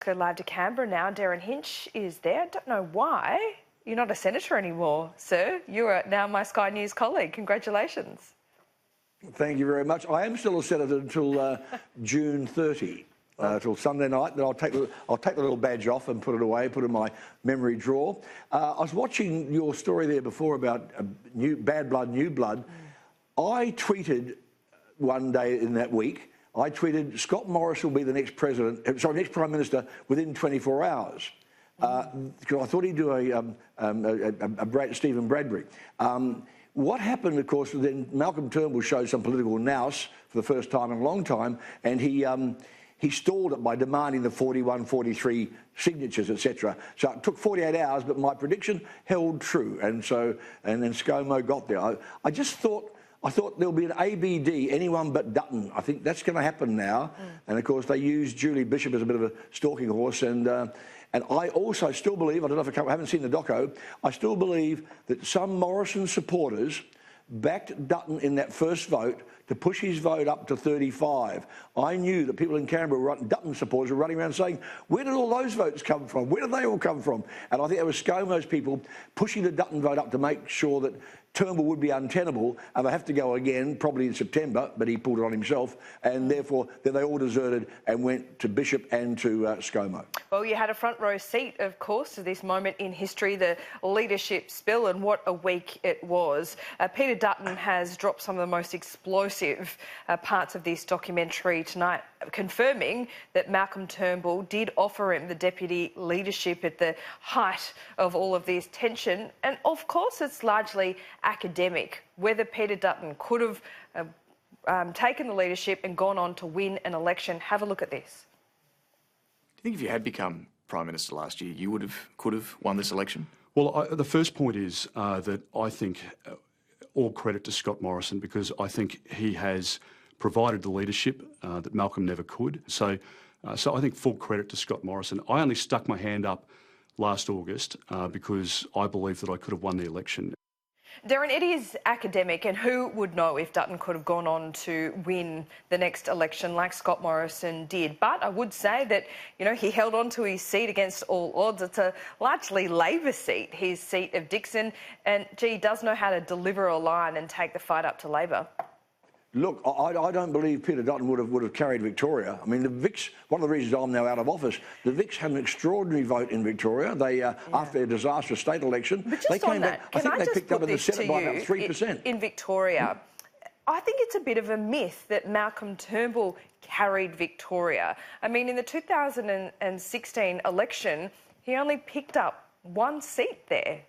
Go live to Canberra now. Derryn Hinch is there. I don't know why. You're not a senator anymore, sir. You are now my Sky News colleague. Congratulations. Thank you very much. I am still a senator until June 30, till Sunday night. Then I'll take the little badge off and put it away, put it in my memory drawer. I was watching your story there before about bad blood, new blood. I tweeted one day in that week. I tweeted, Scott Morrison will be the next next Prime Minister within 24 hours. Because I thought he'd do a Stephen Bradbury. What happened, of course, then Malcolm Turnbull showed some political nous for the first time in a long time, and he stalled it by demanding the 41, 43 signatures, etc. So it took 48 hours, but my prediction held true, and then ScoMo got there. I thought there'll be an ABD, anyone but Dutton. I think that's going to happen now. And of course, they used Julie Bishop as a bit of a stalking horse. And I also still believe, I don't know if I haven't seen the doco, I still believe that some Morrison supporters backed Dutton in that first vote to push his vote up to 35. I knew that people in Canberra, Dutton supporters, were running around saying, where did all those votes come from? Where did they all come from? And I think there were ScoMo's people pushing the Dutton vote up to make sure that Turnbull would be untenable, and they have to go again, probably in September, but he pulled it on himself, and therefore then they all deserted and went to Bishop and to ScoMo. Well, you had a front row seat, of course, to this moment in history, the leadership spill, and what a week it was. Peter Dutton has dropped some of the most explosive parts of this documentary tonight, confirming that Malcolm Turnbull did offer him the deputy leadership at the height of all of this tension. And of course, it's largely academic whether Peter Dutton could have taken the leadership and gone on to win an election. Have a look at this. Do you think if you had become Prime Minister last year, you could have won this election? Well, the first point is that I think all credit to Scott Morrison, because I think he has provided the leadership that Malcolm never could. So I think full credit to Scott Morrison. I only stuck my hand up last August because I believed that I could have won the election. Derryn, it is academic, and who would know if Dutton could have gone on to win the next election like Scott Morrison did. But I would say that, you know, he held on to his seat against all odds. It's a largely Labor seat, his seat of Dixon, and, gee, he does know how to deliver a line and take the fight up to Labor. Look, I don't believe Peter Dutton would have carried Victoria. I mean, the Vics, one of the reasons I'm now out of office, the Vics had an extraordinary vote in Victoria. They, after a disastrous state election, but just they came on that, back, I think they picked up in the Senate by about 3%. In Victoria, I think it's a bit of a myth that Malcolm Turnbull carried Victoria. I mean, in the 2016 election, he only picked up one seat there.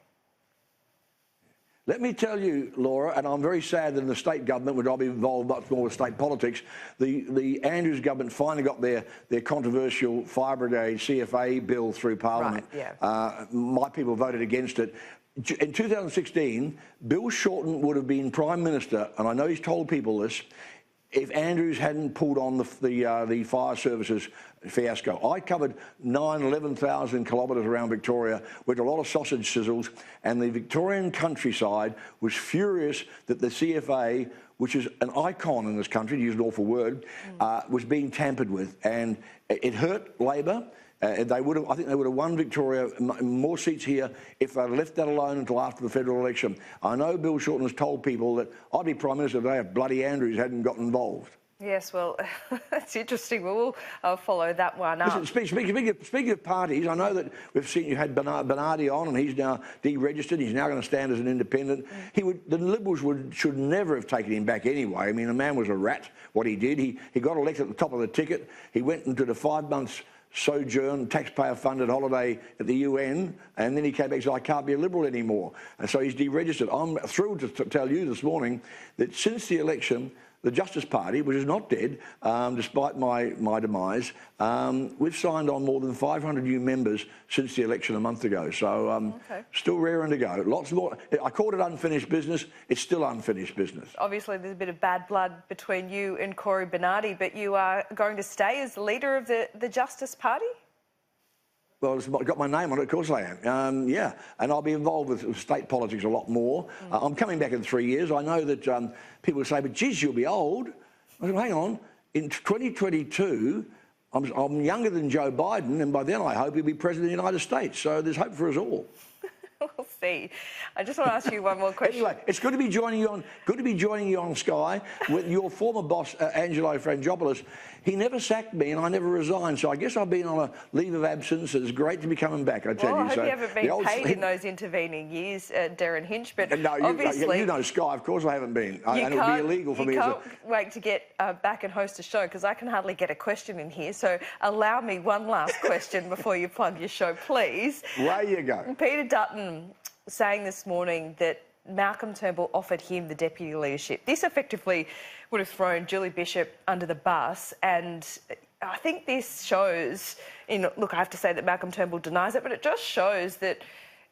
Let me tell you, Laura, and I'm very sad that in the state government, which I'll be involved much more with state politics, the Andrews government finally got their controversial Fire Brigade CFA bill through Parliament. Right, yeah. My people voted against it. In 2016, Bill Shorten would have been Prime Minister, and I know he's told people this, if Andrews hadn't pulled on the fire services fiasco. I covered 11,000 kilometres around Victoria with a lot of sausage sizzles, and the Victorian countryside was furious that the CFA, which is an icon in this country, to use an awful word, was being tampered with, and it hurt Labor. I think they would have won Victoria, more seats here, if they'd left that alone until after the federal election. I know Bill Shorten has told people that I'd be Prime Minister today if bloody Andrews hadn't got involved. Yes, well, that's interesting. We'll follow that one up. Listen, speaking of parties, I know that we've seen you had Bernardi on, and he's now deregistered. He's now going to stand as an independent. The Liberals should never have taken him back anyway. I mean, the man was a rat, what he did. He got elected at the top of the ticket. He went into the 5 months sojourn, taxpayer-funded holiday at the UN, and then he came back and said, I can't be a Liberal anymore. And so he's deregistered. I'm thrilled to tell you this morning that since the election, the Justice Party, which is not dead, despite my demise, we've signed on more than 500 new members since the election a month ago. So still raring to go. Lots more. I called it unfinished business. It's still unfinished business. Obviously, there's a bit of bad blood between you and Cory Bernardi, but you are going to stay as the leader of the Justice Party? Well, it's got my name on it, of course I am. Yeah, and I'll be involved with state politics a lot more. I'm coming back in 3 years. I know that people say, but geez, you'll be old. I said, hang on. In 2022, I'm younger than Joe Biden, and by then I hope he'll be president of the United States. So there's hope for us all. We'll see. I just want to ask you one more question. Anyway, it's good to be joining you on. Good to be joining you on Sky with your former boss, Angelo Frangopoulos. He never sacked me, and I never resigned. So I guess I've been on a leave of absence. It's great to be coming back. I tell well, you. I hope So you haven't been paid in those intervening years, Derryn Hinch. But no, obviously, you know Sky. Of course, I haven't been, and it would be illegal for me. You can't wait to get back and host a show because I can hardly get a question in here. So allow me one last question before you plug your show, please. There you go. Peter Dutton saying this morning that Malcolm Turnbull offered him the deputy leadership. This effectively would have thrown Julie Bishop under the bus, and I think this shows, look, I have to say that Malcolm Turnbull denies it, but it just shows that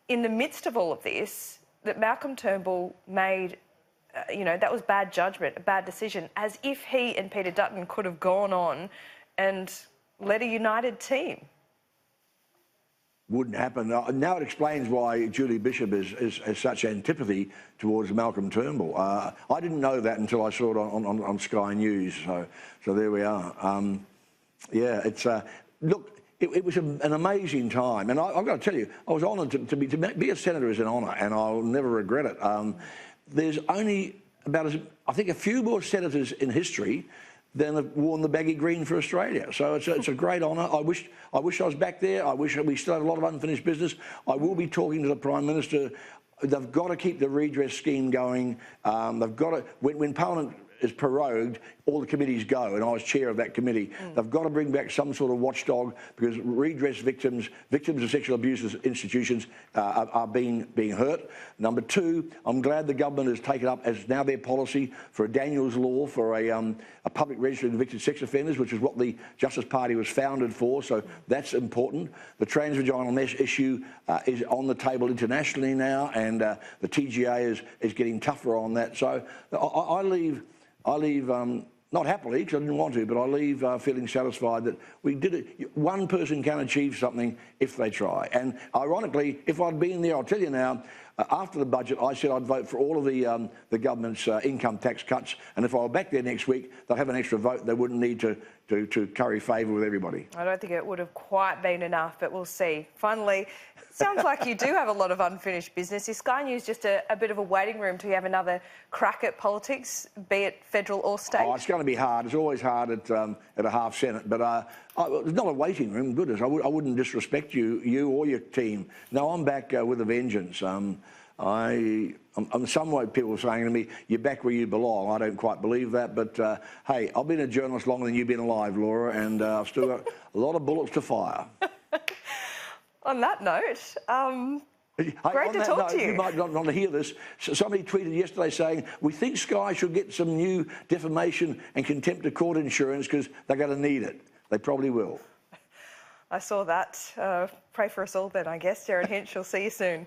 in the midst of all of this, that Malcolm Turnbull made, that was bad judgment, a bad decision, as if he and Peter Dutton could have gone on and led a united team. Wouldn't happen. Now it explains why Julie Bishop has such antipathy towards Malcolm Turnbull. I didn't know that until I saw it on Sky News. So there we are. Yeah, it's look. It was an amazing time, and I've got to tell you, I was honoured to be a senator is an honour, and I'll never regret it. There's only about I think a few more senators in history than have worn the baggy green for Australia. So it's a great honour. I wish I was back there. I wish we still had a lot of unfinished business. I will be talking to the Prime Minister. They've got to keep the redress scheme going. They've got to, when Parliament is prorogued, all the committees go, and I was chair of that committee. They've got to bring back some sort of watchdog because redress victims of sexual abuse institutions are being hurt. Number two, I'm glad the government has taken up as now their policy for a Daniels law for a public register of convicted sex offenders, which is what the Justice Party was founded for. So that's important. The transvaginal mesh issue is on the table internationally now, and the TGA is getting tougher on that. So I leave not happily, because I didn't want to, but I leave feeling satisfied that we did it. One person can achieve something if they try. And ironically, if I'd been there, I'll tell you now, after the budget, I said I'd vote for all of the government's income tax cuts. And if I were back there next week, they'd have an extra vote. They wouldn't need to curry favour with everybody. I don't think it would have quite been enough, but we'll see. Finally, sounds like you do have a lot of unfinished business. Is Sky News just a bit of a waiting room till you have another crack at politics, be it federal or state? Oh, it's going to be hard. It's always hard at a half Senate, but it's not a waiting room. Goodness, I wouldn't disrespect you or your team. No, I'm back with a vengeance. I'm some way people are saying to me, "You're back where you belong." I don't quite believe that, but hey, I've been a journalist longer than you've been alive, Laura, and I've still got a lot of bullets to fire. On that note, great to talk to you. You might not want to hear this. Somebody tweeted yesterday saying, "We think Sky should get some new defamation and contempt of court insurance because they're going to need it." They probably will. I saw that. Pray for us all then, I guess. Derryn Hinch, we'll see you soon.